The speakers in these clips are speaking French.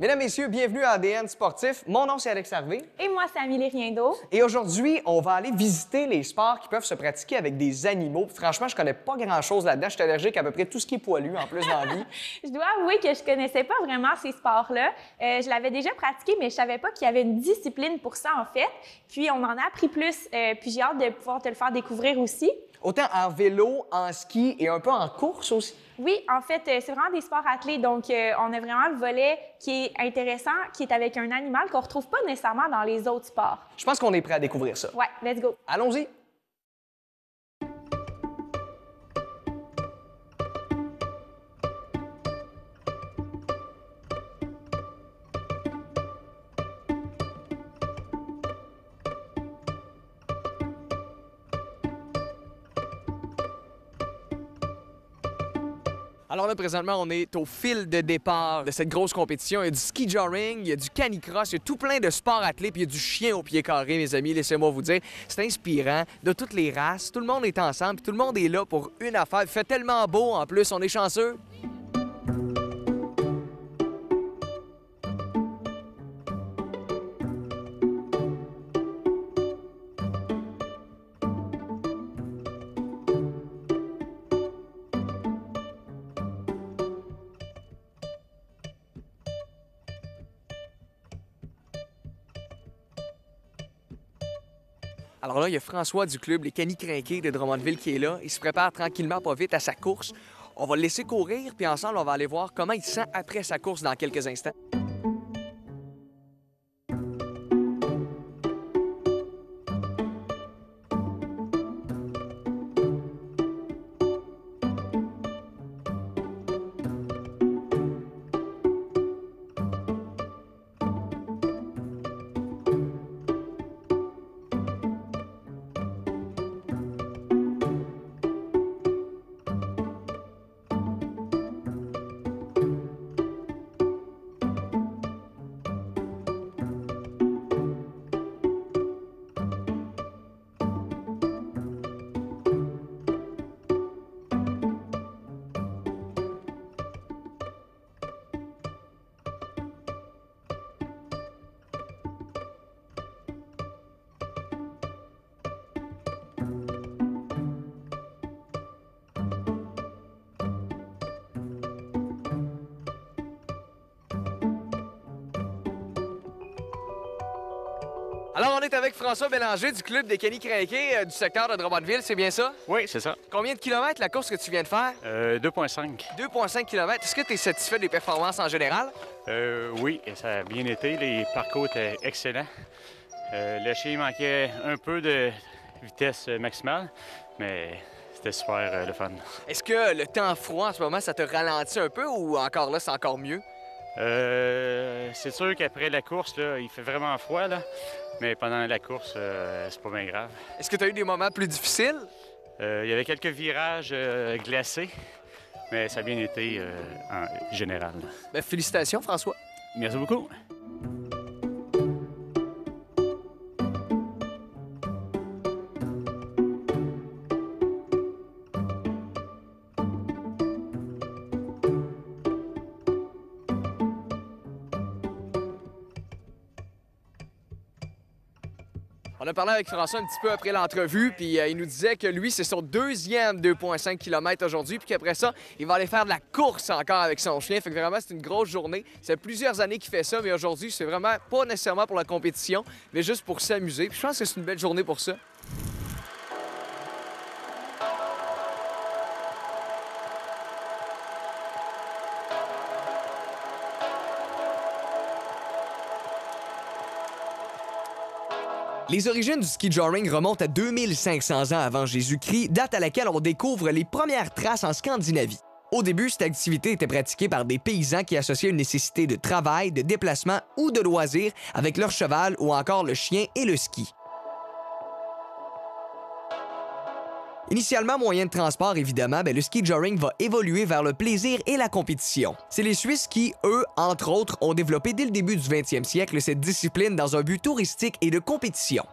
Mesdames, Messieurs, bienvenue à ADN Sportif. Mon nom, c'est Alex Harvey. Et moi, c'est Amélie Riendo. Et aujourd'hui, on va aller visiter les sports qui peuvent se pratiquer avec des animaux. Franchement, je connais pas grand-chose là-dedans. Je suis allergique à peu près tout ce qui est poilu, en plus, dans la vie. Je dois avouer que je connaissais pas vraiment ces sports-là. Je l'avais déjà pratiqué, mais je savais pas qu'il y avait une discipline pour ça, en fait. Puis, on en a appris plus, puis j'ai hâte de pouvoir te le faire découvrir aussi. Autant en vélo, en ski et un peu en course aussi. Oui, en fait, c'est vraiment des sports athlés. Donc, on a vraiment le volet qui est intéressant, qui est avec un animal qu'on retrouve pas nécessairement dans les autres sports. Je pense qu'on est prêt à découvrir ça. Ouais, let's go. Allons-y. Alors là, présentement, on est au fil de départ de cette grosse compétition. Il y a du ski joring, il y a du canicross, il y a tout plein de sports athlés, puis il y a du chien au pied carré, mes amis, laissez-moi vous dire. C'est inspirant, de toutes les races, tout le monde est ensemble, puis tout le monde est là pour une affaire. Il fait tellement beau, en plus, on est chanceux. Alors là, il y a François du club Les Canis Crinqués de Drummondville qui est là. Il se prépare tranquillement, pas vite, à sa course. On va le laisser courir, puis ensemble, on va aller voir comment il se sent après sa course dans quelques instants. Alors, on est avec François Bélanger du club des Canis Crinqués du secteur de Drummondville, c'est bien ça? Oui, c'est ça. Combien de kilomètres la course que tu viens de faire? 2,5. 2,5 km. Est-ce que tu es satisfait des performances en général? Oui, et ça a bien été. Les parcours étaient excellents. Le chien manquait un peu de vitesse maximale, mais c'était super le fun. Est-ce que le temps froid en ce moment, ça te ralentit un peu ou encore là, c'est encore mieux? C'est sûr qu'après la course, là, il fait vraiment froid, là, mais pendant la course, c'est pas bien grave. Est-ce que tu as eu des moments plus difficiles? Il y avait quelques virages glacés, mais ça a bien été en général. Bien, félicitations, François. Merci beaucoup. On a parlé avec François un petit peu après l'entrevue, puis il nous disait que lui, c'est son deuxième 2,5 km aujourd'hui, puis qu'après ça, il va aller faire de la course encore avec son chien. Fait que vraiment, c'est une grosse journée. Ça fait plusieurs années qu'il fait ça, mais aujourd'hui, c'est vraiment pas nécessairement pour la compétition, mais juste pour s'amuser. Puis je pense que c'est une belle journée pour ça. Les origines du ski joring remontent à 2500 ans avant Jésus-Christ, date à laquelle on découvre les premières traces en Scandinavie. Au début, cette activité était pratiquée par des paysans qui associaient une nécessité de travail, de déplacement ou de loisir avec leur cheval ou encore le chien et le ski. Initialement moyen de transport, évidemment, le ski joring va évoluer vers le plaisir et la compétition. C'est les Suisses qui, eux, entre autres, ont développé dès le début du 20e siècle cette discipline dans un but touristique et de compétition.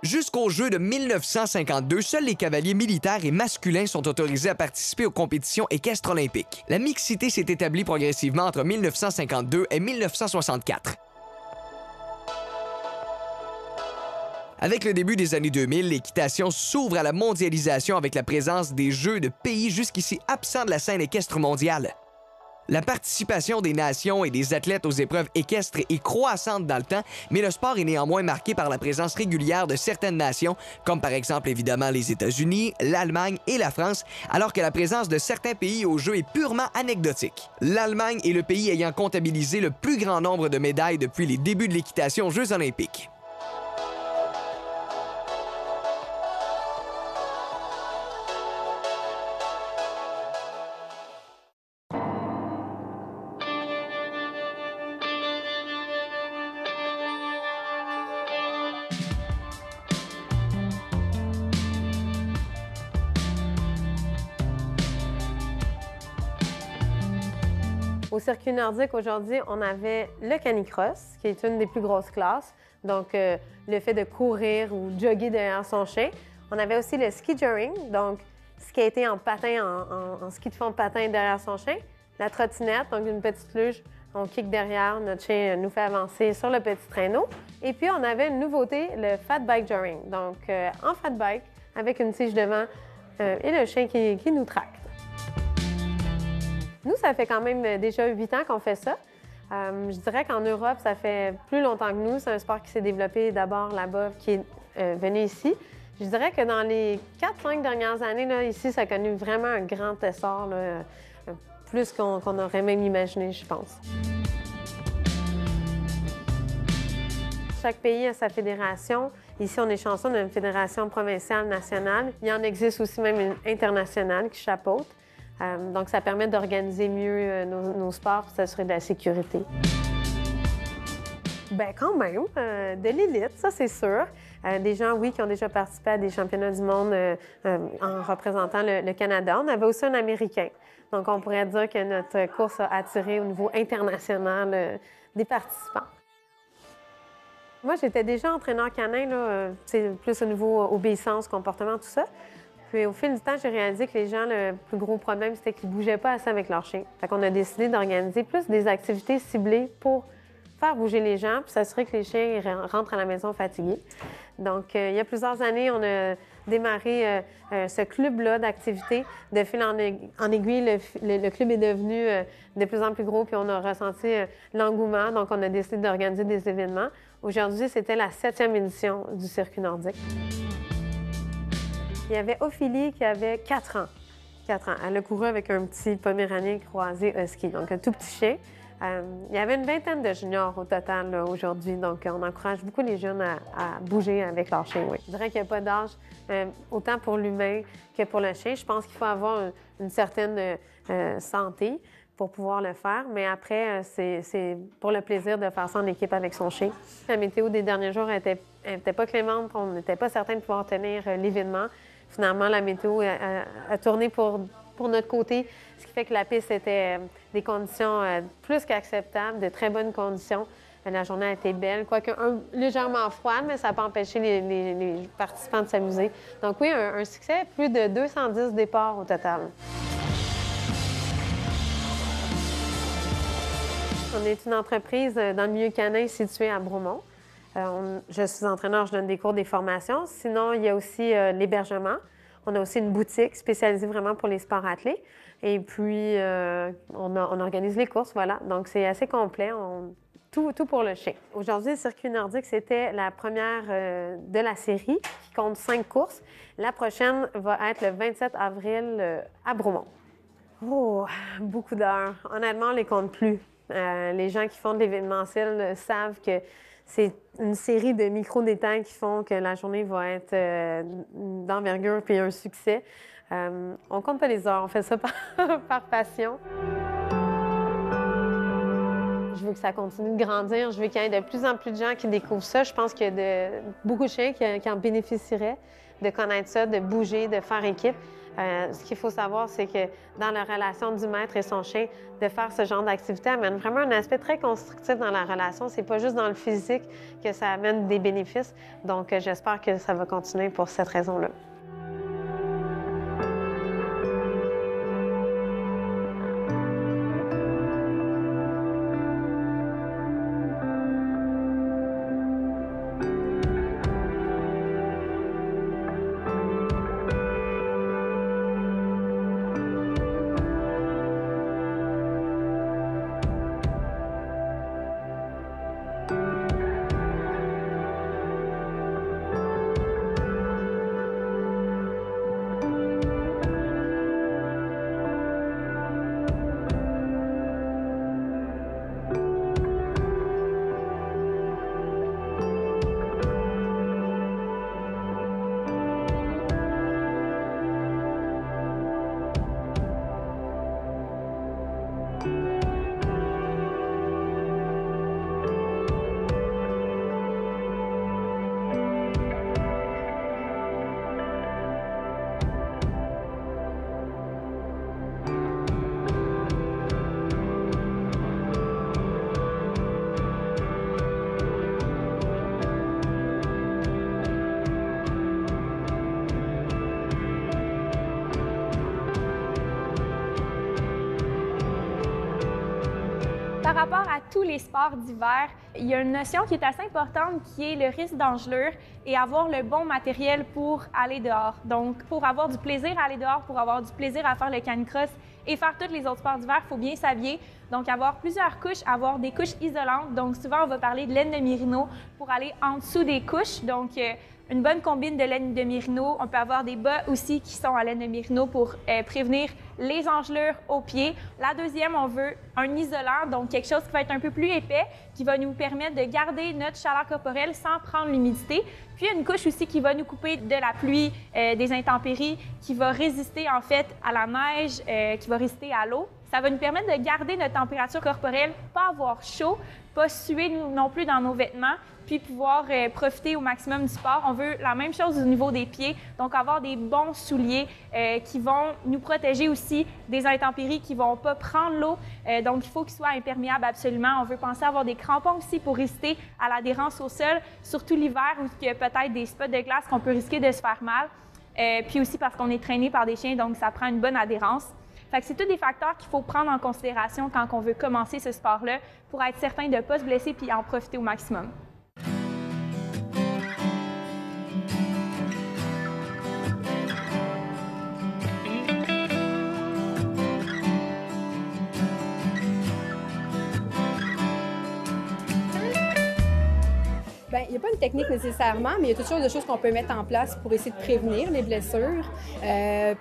Jusqu'aux Jeux de 1952, seuls les cavaliers militaires et masculins sont autorisés à participer aux compétitions équestres olympiques. La mixité s'est établie progressivement entre 1952 et 1964. Avec le début des années 2000, l'équitation s'ouvre à la mondialisation avec la présence des Jeux de pays jusqu'ici absents de la scène équestre mondiale. La participation des nations et des athlètes aux épreuves équestres est croissante dans le temps, mais le sport est néanmoins marqué par la présence régulière de certaines nations, comme par exemple évidemment les États-Unis, l'Allemagne et la France, alors que la présence de certains pays aux Jeux est purement anecdotique. L'Allemagne est le pays ayant comptabilisé le plus grand nombre de médailles depuis les débuts de l'équitation aux Jeux olympiques. Au circuit nordique, aujourd'hui, on avait le canicross, qui est une des plus grosses classes. Donc, le fait de courir ou jogger derrière son chien. On avait aussi le ski joring, donc skater en patin, en ski de fond patin derrière son chien. La trottinette, donc une petite luge, on kick derrière, notre chien nous fait avancer sur le petit traîneau. Et puis, on avait une nouveauté, le fat bike joring, donc en fat bike, avec une tige devant et le chien qui nous tracte. Nous, ça fait quand même déjà 8 ans qu'on fait ça. Je dirais qu'en Europe, ça fait plus longtemps que nous. C'est un sport qui s'est développé d'abord là-bas, qui est venu ici. Je dirais que dans les 4-5 dernières années, là, ici, ça a connu vraiment un grand essor, là, plus qu'on aurait même imaginé, je pense. Chaque pays a sa fédération. Ici, on est chanceux, on a une fédération provinciale, nationale. Il y en existe aussi même une internationale qui chapeaute. Donc, ça permet d'organiser mieux nos sports pour s'assurer de la sécurité. Bien, quand même, de l'élite, ça, c'est sûr. Des gens, oui, qui ont déjà participé à des championnats du monde en représentant le Canada. On avait aussi un Américain. Donc, on pourrait dire que notre course a attiré au niveau international des participants. Moi, j'étais déjà entraîneur canin, là, plus au niveau obéissance, comportement, tout ça. Puis au fil du temps, j'ai réalisé que les gens, le plus gros problème, c'était qu'ils ne bougeaient pas assez avec leurs chiens. Fait qu'on a décidé d'organiser plus des activités ciblées pour faire bouger les gens puis s'assurer que les chiens rentrent à la maison fatigués. Donc, il y a plusieurs années, on a démarré ce club-là d'activités. De fil en aiguille, le club est devenu de plus en plus gros puis on a ressenti l'engouement. Donc, on a décidé d'organiser des événements. Aujourd'hui, c'était la 7e édition du circuit nordique. Il y avait Ophélie qui avait 4 ans. 4 ans. Elle a couru avec un petit Poméranie croisé husky, donc un tout petit chien. Il y avait une vingtaine de juniors au total aujourd'hui, donc on encourage beaucoup les jeunes à bouger avec leur chien. Oui. Je dirais qu'il n'y a pas d'âge, autant pour l'humain que pour le chien. Je pense qu'il faut avoir une certaine santé pour pouvoir le faire, mais après, c'est pour le plaisir de faire ça en équipe avec son chien. La météo des derniers jours n'était pas clémente, on n'était pas certain de pouvoir tenir l'événement. Finalement, la météo a tourné pour notre côté, ce qui fait que la piste était des conditions plus qu'acceptables, de très bonnes conditions. La journée a été belle, quoique légèrement froide, mais ça n'a pas empêché les participants de s'amuser. Donc oui, un succès, plus de 210 départs au total. On est une entreprise dans le milieu canin située à Bromont. Je suis entraîneur, je donne des cours, des formations. Sinon, il y a aussi l'hébergement. On a aussi une boutique spécialisée vraiment pour les sports athlés. Et puis, on organise les courses, voilà. Donc, c'est assez complet. Tout pour le chien. Aujourd'hui, le circuit nordique, c'était la première de la série qui compte 5 courses. La prochaine va être le 27 avril à Bromont. Oh, beaucoup d'heures. Honnêtement, on ne les compte plus. Les gens qui font de l'événementiel savent que c'est une série de micro-détails qui font que la journée va être d'envergure puis un succès. On compte pas les heures, on fait ça par passion. Je veux que ça continue de grandir. Je veux qu'il y ait de plus en plus de gens qui découvrent ça. Je pense qu'il y a beaucoup de chiens qui en bénéficieraient de connaître ça, de bouger, de faire équipe. Ce qu'il faut savoir, c'est que dans la relation du maître et son chien, de faire ce genre d'activité amène vraiment un aspect très constructif dans la relation. C'est pas juste dans le physique que ça amène des bénéfices. Donc, j'espère que ça va continuer pour cette raison-là. Par rapport à tous les sports d'hiver, il y a une notion qui est assez importante qui est le risque d'engelure et avoir le bon matériel pour aller dehors. Donc, pour avoir du plaisir à aller dehors, pour avoir du plaisir à faire le canicross et faire tous les autres sports d'hiver, il faut bien s'habiller. Donc, avoir plusieurs couches, avoir des couches isolantes. Donc, souvent, on va parler de laine de mérino pour aller en dessous des couches. Donc, une bonne combine de laine de mérino. On peut avoir des bas aussi qui sont à laine de mérino pour prévenir les engelures aux pieds. La deuxième, on veut un isolant, donc quelque chose qui va être un peu plus épais, qui va nous permettre de garder notre chaleur corporelle sans prendre l'humidité. Puis une couche aussi qui va nous couper de la pluie, des intempéries, qui va résister en fait à la neige, qui va résister à l'eau. Ça va nous permettre de garder notre température corporelle, pas avoir chaud, pas suer non plus dans nos vêtements, puis pouvoir profiter au maximum du sport. On veut la même chose au niveau des pieds, donc avoir des bons souliers qui vont nous protéger aussi des intempéries qui ne vont pas prendre l'eau. Donc, il faut qu'ils soient imperméables absolument. On veut penser à avoir des crampons aussi pour résister à l'adhérence au sol, surtout l'hiver où il y a peut-être des spots de glace qu'on peut risquer de se faire mal. Puis aussi parce qu'on est traîné par des chiens, donc ça prend une bonne adhérence. Fait que c'est tous des facteurs qu'il faut prendre en considération quand on veut commencer ce sport-là pour être certain de ne pas se blesser puis en profiter au maximum. Bien, il n'y a pas une technique nécessairement, mais il y a toutes sortes de choses qu'on peut mettre en place pour essayer de prévenir les blessures.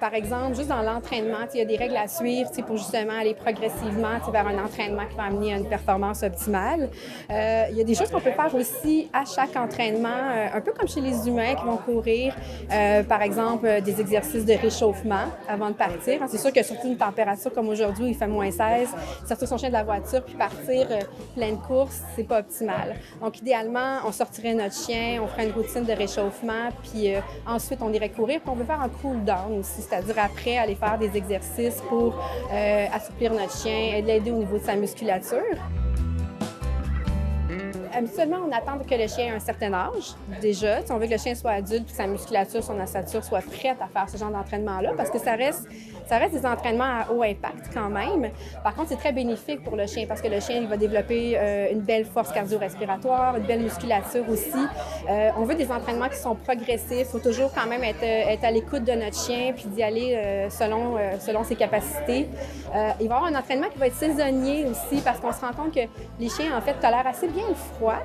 Par exemple, juste dans l'entraînement, il y a des règles à suivre pour justement aller progressivement vers un entraînement qui va amener à une performance optimale. Il y a des choses qu'on peut faire aussi à chaque entraînement, un peu comme chez les humains qui vont courir. Par exemple, des exercices de réchauffement avant de partir. C'est sûr que surtout une température comme aujourd'hui, il fait moins 16, sortir son chien de la voiture puis partir pleine course, c'est pas optimal. Donc, idéalement, on sortirait notre chien, on ferait une routine de réchauffement, puis ensuite, on irait courir. Puis on peut faire un cool-down aussi, c'est-à-dire après, aller faire des exercices pour assouplir notre chien et l'aider au niveau de sa musculature. Habituellement, on attend que le chien ait un certain âge, déjà. Si on veut que le chien soit adulte et que sa musculature, son ossature soit prête à faire ce genre d'entraînement-là, parce que ça reste des entraînements à haut impact quand même. Par contre, c'est très bénéfique pour le chien parce que le chien il va développer une belle force cardio-respiratoire, une belle musculature aussi. On veut des entraînements qui sont progressifs. Il faut toujours quand même être à l'écoute de notre chien puis d'y aller selon ses capacités. Il va y avoir un entraînement qui va être saisonnier aussi parce qu'on se rend compte que les chiens, en fait, tolèrent assez bien le froid.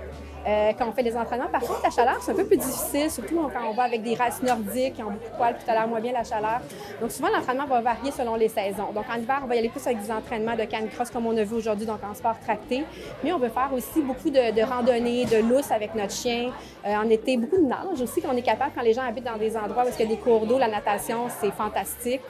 Quand on fait des entraînements. Par contre, la chaleur, c'est un peu plus difficile, surtout quand on va avec des races nordiques qui ont beaucoup de poils puis tolèrent moins bien la chaleur. Donc, souvent, l'entraînement va varier selon les saisons. Donc, en hiver, on va y aller plus avec des entraînements de canicross comme on a vu aujourd'hui, donc en sport tracté. Mais on veut faire aussi beaucoup de randonnées, de lousse avec notre chien. En été, beaucoup de nage aussi, qu'on est capable quand les gens habitent dans des endroits où il y a des cours d'eau, la natation, c'est fantastique.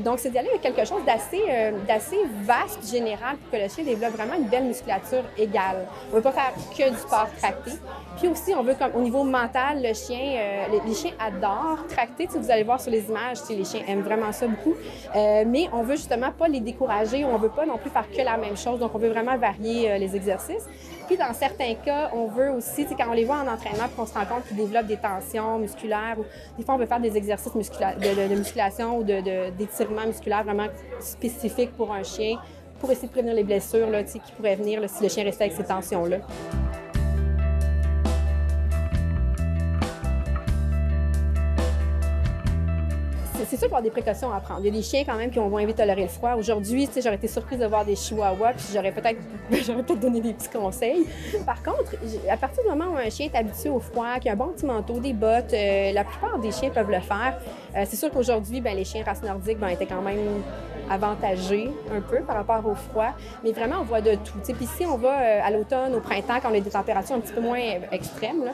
Donc, c'est d'y aller avec quelque chose d'assez vaste, général, pour que le chien développe vraiment une belle musculature égale. On ne veut pas faire que du sport sport tracté. Puis aussi, on veut, comme au niveau mental, le chien, les chiens adorent tracter. Vous allez voir sur les images, les chiens aiment vraiment ça beaucoup. Mais on veut justement pas les décourager, on veut pas non plus faire que la même chose. Donc, on veut vraiment varier les exercices. Puis, dans certains cas, on veut aussi, quand on les voit en entraînement, puis qu'on se rend compte qu'ils développent des tensions musculaires, ou des fois, on veut faire des exercices de musculation ou d'étirement musculaire vraiment spécifiques pour un chien, pour essayer de prévenir les blessures là, qui pourraient venir là, si le chien restait avec ces tensions-là. C'est sûr qu'il y a des précautions à prendre. Il y a des chiens quand même qui ont moins vite toléré le froid. Aujourd'hui, j'aurais été surprise de voir des chihuahuas, puis j'aurais peut-être donné des petits conseils. Par contre, à partir du moment où un chien est habitué au froid, qu'il a un bon petit manteau, des bottes, la plupart des chiens peuvent le faire. C'est sûr qu'aujourd'hui, les chiens races nordiques étaient quand même avantagés un peu par rapport au froid, mais vraiment, on voit de tout. Puis si on va à l'automne, au printemps, quand on a des températures un petit peu moins extrêmes, là,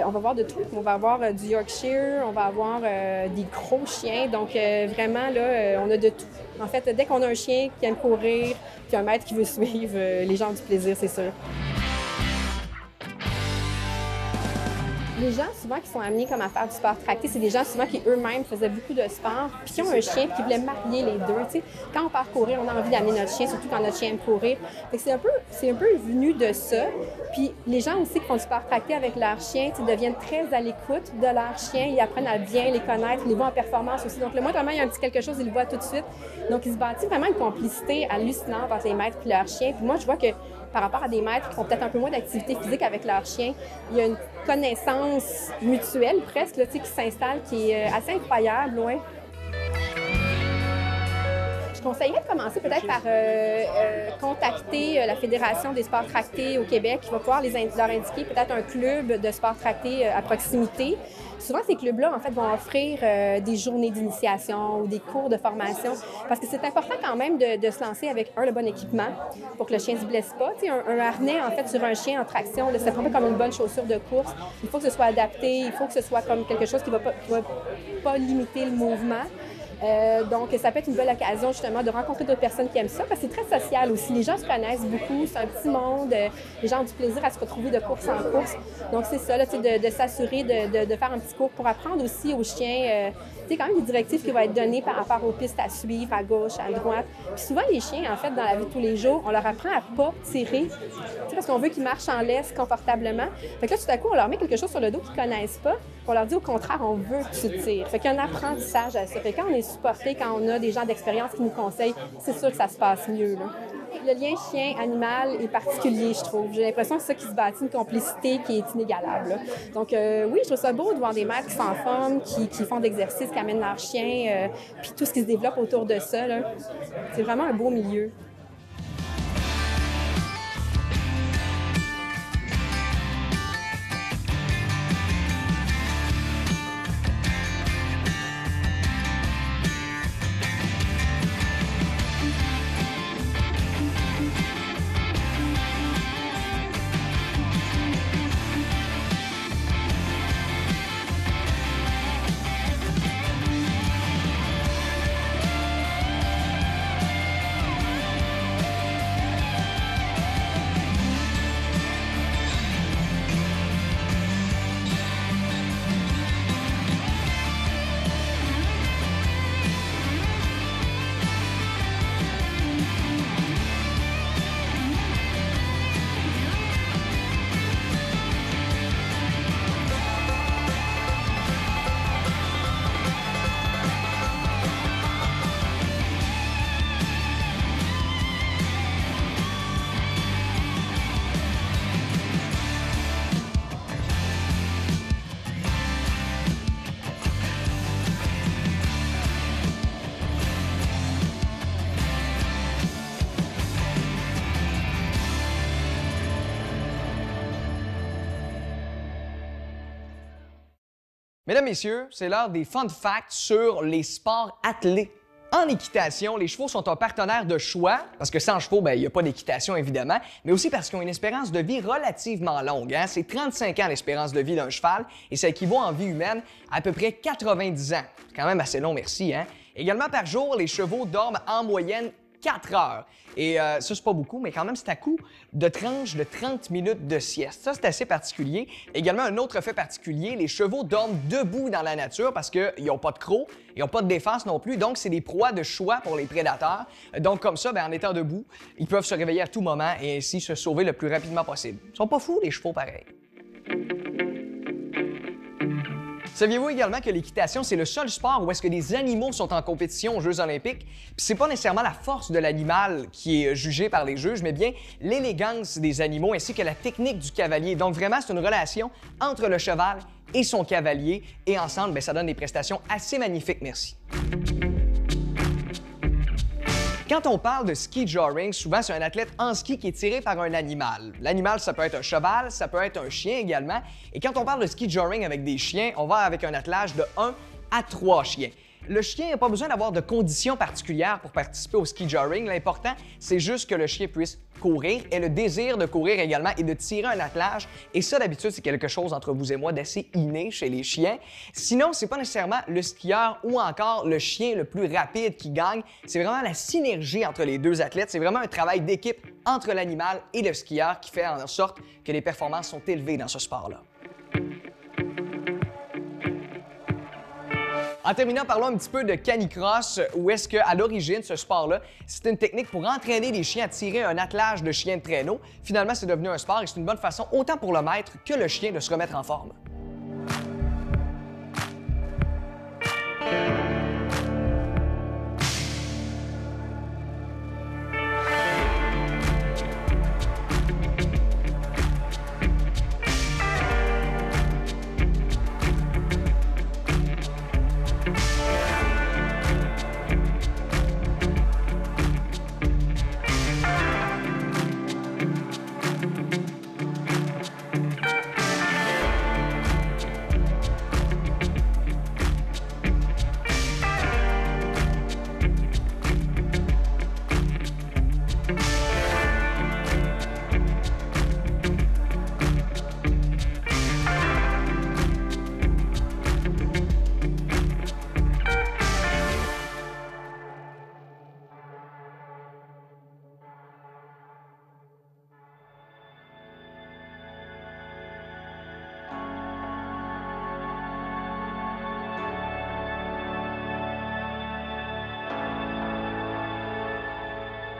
on va voir de tout. On va avoir du Yorkshire, on va avoir des gros chiens. Donc, vraiment, là, on a de tout. En fait, dès qu'on a un chien qui aime courir, puis un maître qui veut suivre, les gens ont du plaisir, c'est sûr. Les gens, souvent, qui sont amenés comme à faire du sport tracté, c'est des gens, souvent, qui eux-mêmes faisaient beaucoup de sport, puis qui ont un chien, puis qui voulaient marier les deux. T'sais. Quand on part courir, on a envie d'amener notre chien, surtout quand notre chien aime courir. Fait que c'est un peu venu de ça. Puis les gens aussi qui font du sport tracté avec leur chien, deviennent très à l'écoute de leur chien. Ils apprennent à bien les connaître, ils les voient en performance aussi. Donc, le moindre moment, il y a un petit quelque chose, ils le voient tout de suite. Donc, il se bâtit vraiment une complicité hallucinante entre les maîtres et leur chien. Puis moi, je vois que par rapport à des maîtres qui font peut-être un peu moins d'activité physique avec leur chien, il y a une connaissance mutuelle presque là, qui s'installe, qui est assez incroyable. Ouais. Je conseillerais de commencer peut-être par contacter la Fédération des sports tractés au Québec qui va pouvoir leur indiquer peut-être un club de sport tracté à proximité. Souvent, ces clubs-là, en fait, vont offrir des journées d'initiation ou des cours de formation parce que c'est important quand même de se lancer avec, le bon équipement pour que le chien ne se blesse pas. Un harnais, en fait, sur un chien en traction, c'est pas comme une bonne chaussure de course. Il faut que ce soit adapté, il faut que ce soit comme quelque chose qui va pas limiter le mouvement. Donc, ça peut être une belle occasion, justement, de rencontrer d'autres personnes qui aiment ça, parce que c'est très social aussi. Les gens se connaissent beaucoup, c'est un petit monde, les gens ont du plaisir à se retrouver de course en course. Donc, c'est ça, là, de s'assurer de faire un petit cours pour apprendre aussi aux chiens, quand même des directives qui vont être données par rapport aux pistes à suivre, à gauche, à droite. Puis souvent, les chiens, en fait, dans la vie de tous les jours, on leur apprend à pas tirer, parce qu'on veut qu'ils marchent en laisse confortablement. Fait que là, tout à coup, on leur met quelque chose sur le dos qu'ils connaissent pas, puis on leur dit au contraire, on veut que tu tires. Fait qu'il y a un apprentissage à ça. Fait que quand on est supporté, quand on a des gens d'expérience qui nous conseillent, c'est sûr que ça se passe mieux, là. Le lien chien-animal est particulier, je trouve. J'ai l'impression que c'est ça qui se bâtit une complicité qui est inégalable, là. Donc, oui, je trouve ça beau de voir des maîtres qui sont en forme, qui font d'exercices, qui amènent leur chien, puis tout ce qui se développe autour de ça, là. C'est vraiment un beau milieu. Mesdames, Messieurs, c'est l'heure des fun facts sur les sports attelés. En équitation, les chevaux sont un partenaire de choix, parce que sans chevaux, il n'y a pas d'équitation, évidemment, mais aussi parce qu'ils ont une espérance de vie relativement longue. Hein? C'est 35 ans l'espérance de vie d'un cheval, et ça équivaut en vie humaine à peu près 90 ans. C'est quand même assez long, merci. Hein? Également, par jour, les chevaux dorment en moyenne 4 heures. Et ça, c'est pas beaucoup, mais quand même, c'est à coup de tranches de 30 minutes de sieste. Ça, c'est assez particulier. Également, un autre fait particulier, les chevaux dorment debout dans la nature parce qu'ils n'ont pas de crocs, ils n'ont pas de défense non plus, donc c'est des proies de choix pour les prédateurs. Donc comme ça, en étant debout, ils peuvent se réveiller à tout moment et ainsi se sauver le plus rapidement possible. Ils sont pas fous, les chevaux, pareil. Saviez-vous également que l'équitation, c'est le seul sport où est-ce que des animaux sont en compétition aux Jeux olympiques? Puis c'est pas nécessairement la force de l'animal qui est jugée par les juges, mais bien l'élégance des animaux ainsi que la technique du cavalier. Donc vraiment, c'est une relation entre le cheval et son cavalier. Et ensemble, ça donne des prestations assez magnifiques, merci. Quand on parle de ski joring, souvent c'est un athlète en ski qui est tiré par un animal. L'animal, ça peut être un cheval, ça peut être un chien également. Et quand on parle de ski joring avec des chiens, on va avec un attelage de 1 à 3 chiens. Le chien n'a pas besoin d'avoir de conditions particulières pour participer au ski joring. L'important, c'est juste que le chien puisse courir et le désir de courir également et de tirer un attelage. Et ça, d'habitude, c'est quelque chose entre vous et moi d'assez inné chez les chiens. Sinon, c'est pas nécessairement le skieur ou encore le chien le plus rapide qui gagne. C'est vraiment la synergie entre les deux athlètes. C'est vraiment un travail d'équipe entre l'animal et le skieur qui fait en sorte que les performances sont élevées dans ce sport-là. En terminant, parlons un petit peu de canicross, où est-ce qu'à l'origine, ce sport-là, c'était une technique pour entraîner les chiens à tirer un attelage de chiens de traîneau. Finalement, c'est devenu un sport et c'est une bonne façon, autant pour le maître que le chien, de se remettre en forme.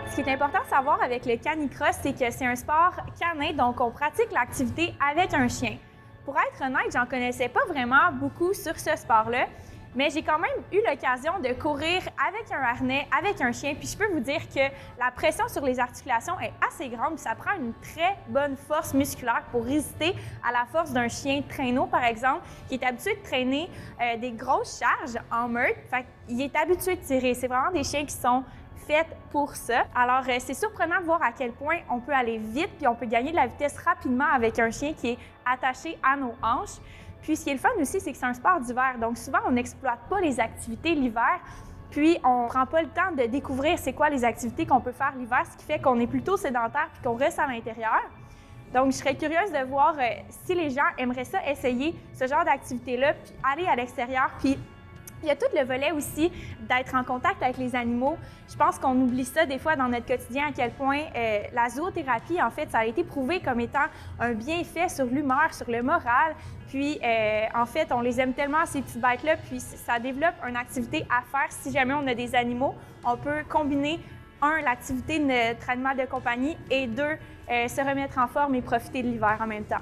Ce qui est important de savoir avec le canicross, c'est que c'est un sport canin, donc on pratique l'activité avec un chien. Pour être honnête, j'en connaissais pas vraiment beaucoup sur ce sport-là, mais j'ai quand même eu l'occasion de courir avec un harnais, avec un chien, puis je peux vous dire que la pression sur les articulations est assez grande, puis ça prend une très bonne force musculaire pour résister à la force d'un chien de traîneau, par exemple, qui est habitué de traîner des grosses charges en meute. Fait qu'il est habitué de tirer. C'est vraiment des chiens qui sont faites pour ça. Alors, c'est surprenant de voir à quel point on peut aller vite puis on peut gagner de la vitesse rapidement avec un chien qui est attaché à nos hanches. Puis, ce qui est le fun aussi, c'est que c'est un sport d'hiver. Donc, souvent, on n'exploite pas les activités l'hiver, puis on ne prend pas le temps de découvrir c'est quoi les activités qu'on peut faire l'hiver, ce qui fait qu'on est plutôt sédentaire puis qu'on reste à l'intérieur. Donc, je serais curieuse de voir si les gens aimeraient ça, essayer ce genre d'activité-là, puis aller à l'extérieur, puis il y a tout le volet aussi d'être en contact avec les animaux. Je pense qu'on oublie ça des fois dans notre quotidien, à quel point la zoothérapie, en fait, ça a été prouvé comme étant un bienfait sur l'humeur, sur le moral. Puis, en fait, on les aime tellement, ces petites bêtes-là, puis ça développe une activité à faire. Si jamais on a des animaux, on peut combiner, un, l'activité de notre animal de compagnie et deux, se remettre en forme et profiter de l'hiver en même temps.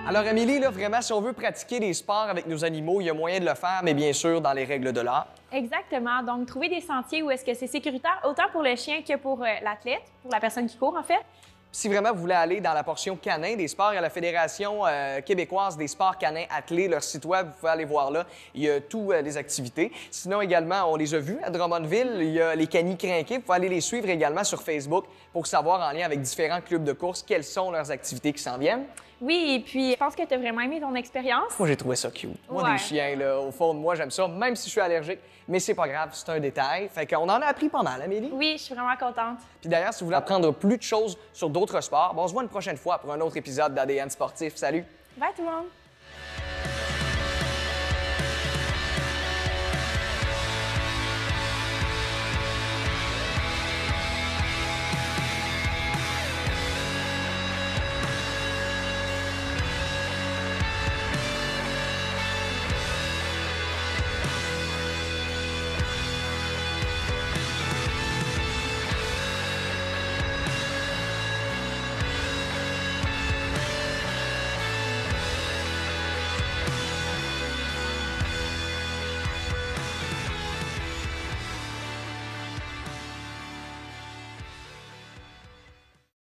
Alors, Amélie, là, vraiment, si on veut pratiquer des sports avec nos animaux, il y a moyen de le faire, mais bien sûr, dans les règles de l'art. Exactement. Donc, trouver des sentiers où est-ce que c'est sécuritaire, autant pour le chien que pour l'athlète, pour la personne qui court, en fait. Si vraiment vous voulez aller dans la portion canin des sports, il y a la Fédération québécoise des sports canins attelés, leur site web, vous pouvez aller voir là. Il y a toutes les activités. Sinon, également, on les a vus à Drummondville. Il y a les canis crinqués. Vous pouvez aller les suivre également sur Facebook pour savoir, en lien avec différents clubs de course, quelles sont leurs activités qui s'en viennent. Oui, et puis je pense que tu as vraiment aimé ton expérience. Moi, j'ai trouvé ça cute. Moi, Ouais. des chiens, là, au fond de moi, j'aime ça, même si je suis allergique. Mais c'est pas grave, c'est un détail. Fait qu'on en a appris pas mal, Amélie. Oui, je suis vraiment contente. Puis d'ailleurs, si vous voulez apprendre plus de choses sur d'autres sports, on se voit une prochaine fois pour un autre épisode d'ADN sportif. Salut! Bye tout le monde!